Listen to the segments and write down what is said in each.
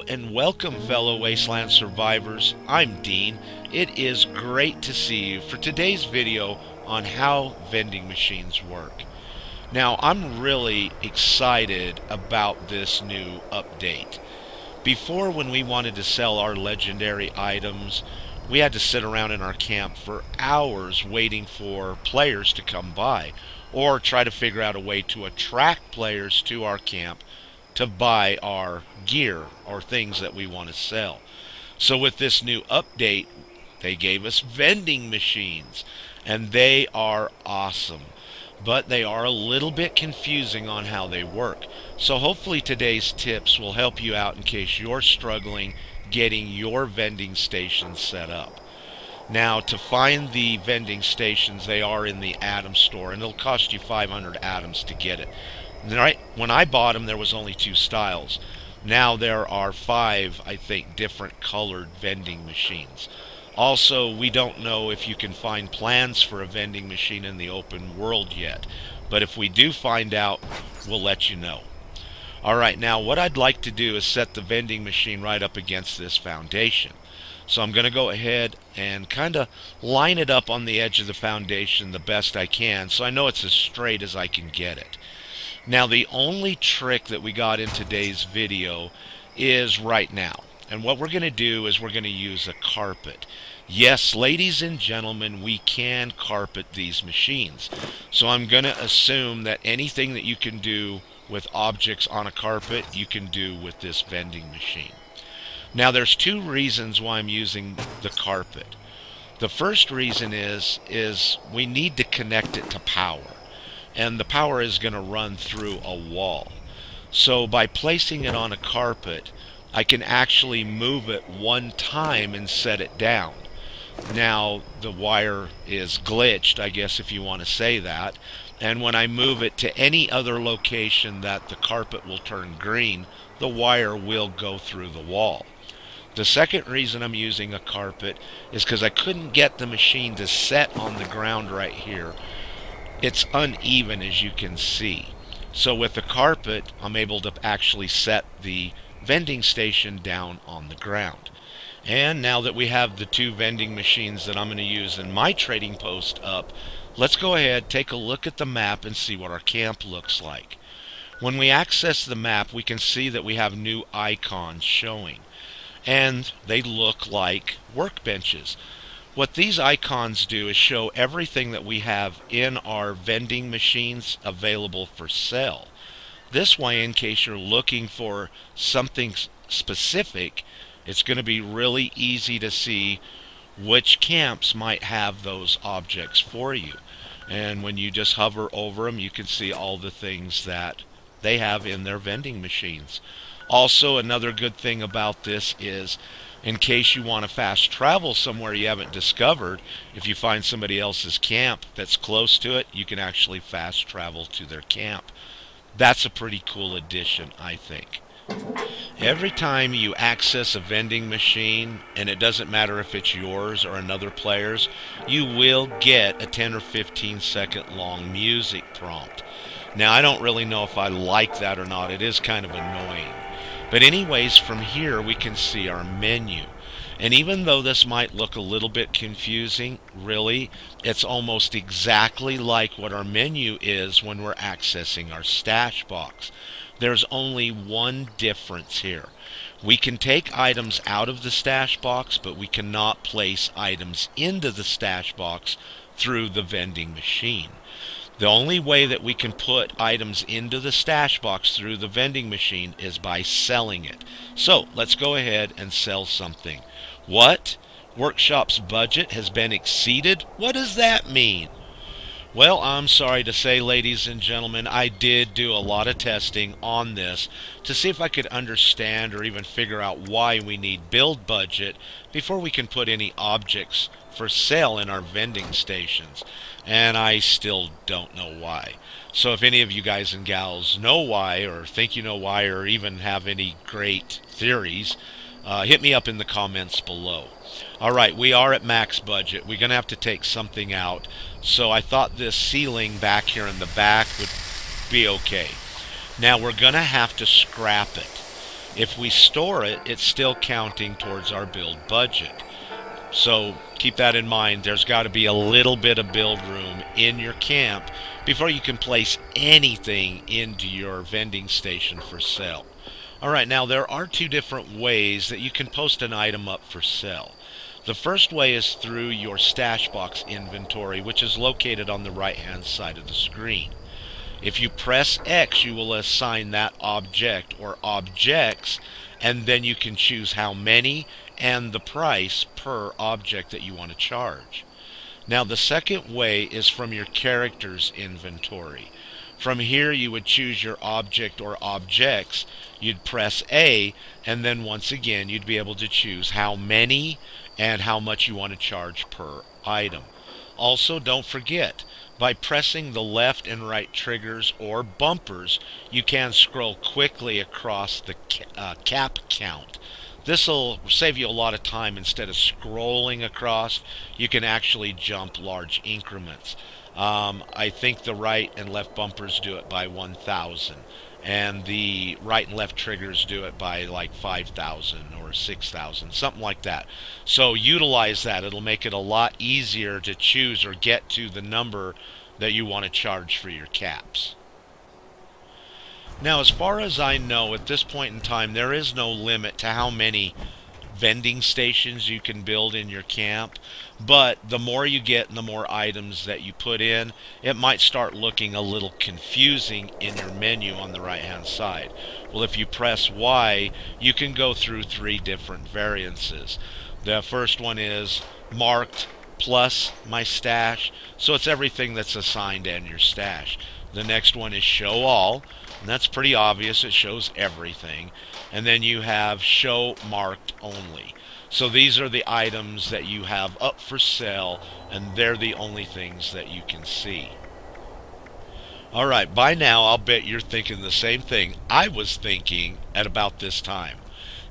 and welcome, fellow Wasteland survivors. I'm Dean. It is great to see you for today's video on how vending machines work. Now, I'm really excited about this new update. Before, when we wanted to sell our legendary items, we had to sit around in our camp for hours waiting for players to come by, or try to figure out a way to attract players to our camp to buy our gear or things that we want to sell. So with this new update, they gave us vending machines, and they are awesome. But they are a little bit confusing on how they work. So hopefully today's tips will help you out in case you're struggling getting your vending station set up. Now, to find the vending stations, they are in the Atom store, and it'll cost you 500 atoms to get it. Right, when I bought them, there was only 2 styles. Now there are 5, I think, different colored vending machines. Also, we don't know if you can find plans for a vending machine in the open world yet. But if we do find out, we'll let you know. Alright, now what I'd like to do is set the vending machine right up against this foundation. So I'm going to go ahead and kind of line it up on the edge of the foundation the best I can, so I know it's as straight as I can get it. Now, the only trick that we got in today's video is right now. And what we're going to do is we're going to use a carpet. Yes, ladies and gentlemen, we can carpet these machines. So I'm going to assume that anything that you can do with objects on a carpet, you can do with this vending machine. Now, there's 2 reasons why I'm using the carpet. The first reason is we need to connect it to power. And the power is going to run through a wall. So by placing it on a carpet, I can actually move it one time and set it down. Now the wire is glitched, I guess, if you want to say that, and when I move it to any other location that the carpet will turn green, the wire will go through the wall. The second reason I'm using a carpet is because I couldn't get the machine to set on the ground right here. It's uneven, as you can see. So with the carpet, I'm able to actually set the vending station down on the ground. And now that we have the 2 vending machines that I'm going to use in my trading post up, let's go ahead, take a look at the map and see what our camp looks like. When we access the map, we can see that we have new icons showing, and they look like workbenches. What these icons do is show everything that we have in our vending machines available for sale. This way, in case you're looking for something specific, it's going to be really easy to see which camps might have those objects for you. And when you just hover over them, you can see all the things that they have in their vending machines. Also, another good thing about this is, in case you want to fast travel somewhere you haven't discovered, if you find somebody else's camp that's close to it, you can actually fast travel to their camp. That's a pretty cool addition, I think. Every time you access a vending machine, and it doesn't matter if it's yours or another player's, you will get a 10 or 15 second long music prompt. Now, I don't really know if I like that or not. It is kind of annoying. But anyways, from here we can see our menu. And even though this might look a little bit confusing, really, it's almost exactly like what our menu is when we're accessing our stash box. There's only one difference here. We can take items out of the stash box, but we cannot place items into the stash box through the vending machine. The only way that we can put items into the stash box through the vending machine is by selling it. So let's go ahead and sell something. What? Workshop's budget has been exceeded? What does that mean? Well, I'm sorry to say, ladies and gentlemen, I did do a lot of testing on this to see if I could understand or even figure out why we need build budget before we can put any objects for sale in our vending stations. And I still don't know why. So if any of you guys and gals know why, or think you know why, or even have any great theories, hit me up in the comments below. Alright, we are at max budget. We're going to have to take something out. So I thought this ceiling back here in the back would be okay. Now we're going to have to scrap it. If we store it, it's still counting towards our build budget. So keep that in mind. There's got to be a little bit of build room in your camp before you can place anything into your vending station for sale. Alright, now there are two different ways that you can post an item up for sale. The first way is through your stash box inventory, which is located on the right hand side of the screen. If you press X, you will assign that object or objects, and then you can choose how many and the price per object that you want to charge. Now the second way is from your characters inventory. From here you would choose your object or objects, you'd press A, and then once again you'd be able to choose how many and how much you want to charge per item. Also, don't forget, by pressing the left and right triggers or bumpers, you can scroll quickly across the cap count. This will save you a lot of time. Instead of scrolling across, you can actually jump large increments. I think the right and left bumpers do it by 1,000, and the right and left triggers do it by like 5,000 or 6,000, something like that. So utilize that. It'll make it a lot easier to choose or get to the number that you want to charge for your caps. Now, as far as I know, at this point in time, there is no limit to how many vending stations you can build in your camp, but the more you get and the more items that you put in, it might start looking a little confusing in your menu on the right hand side. Well, if you press Y, you can go through three different variances. The first one is marked plus my stash, so it's everything that's assigned in your stash. The next one is show all, and that's pretty obvious, it shows everything. And then you have show marked only. So these are the items that you have up for sale, and they're the only things that you can see. Alright, by now I'll bet you're thinking the same thing I was thinking at about this time.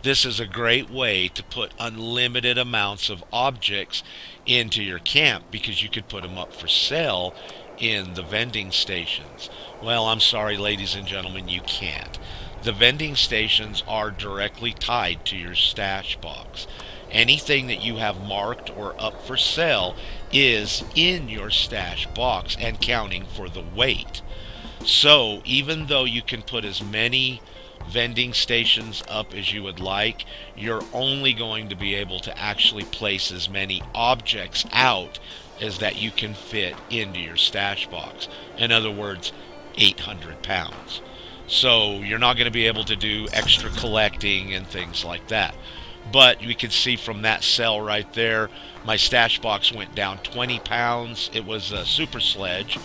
This is a great way to put unlimited amounts of objects into your camp because you could put them up for sale in the vending stations. Well, I'm sorry, ladies and gentlemen, you can't. The vending stations are directly tied to your stash box. Anything that you have marked or up for sale is in your stash box and counting for the weight. So even though you can put as many vending stations up as you would like, you're only going to be able to actually place as many objects out as that you can fit into your stash box. In other words, 800 pounds. So you're not going to be able to do extra collecting and things like that. But you can see from that cell right there, my stash box went down 20 pounds. It was a super sledge,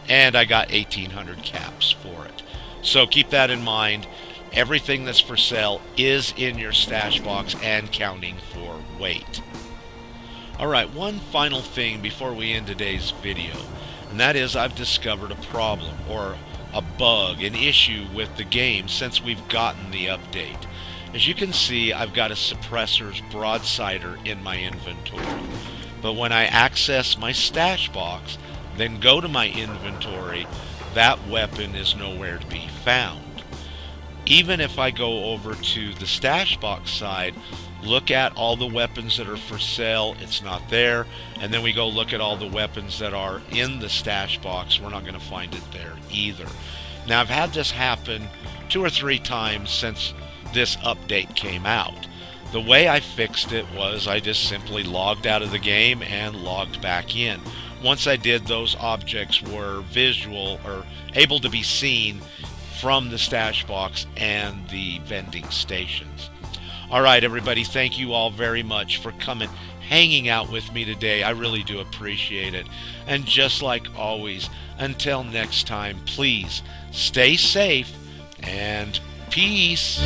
and I got 1,800 caps for it. So keep that in mind. Everything that's for sale is in your stash box and counting for weight. Alright, one final thing before we end today's video, and that is I've discovered a problem or a bug, an issue with the game since we've gotten the update. As you can see, I've got a suppressor's broadsider in my inventory, but when I access my stash box, then go to my inventory, that weapon is nowhere to be found. Even if I go over to the stash box side, look at all the weapons that are for sale, it's not there, and then we go look at all the weapons that are in the stash box, we're not going to find it there either. Now, I've had this happen 2 or 3 times since this update came out. The way I fixed it was I just simply logged out of the game and logged back in. Once I did, those objects were visual or able to be seen from the stash box and the vending stations. Alright everybody, thank you all very much for hanging out with me today. I really do appreciate it. And just like always, until next time, please stay safe and peace.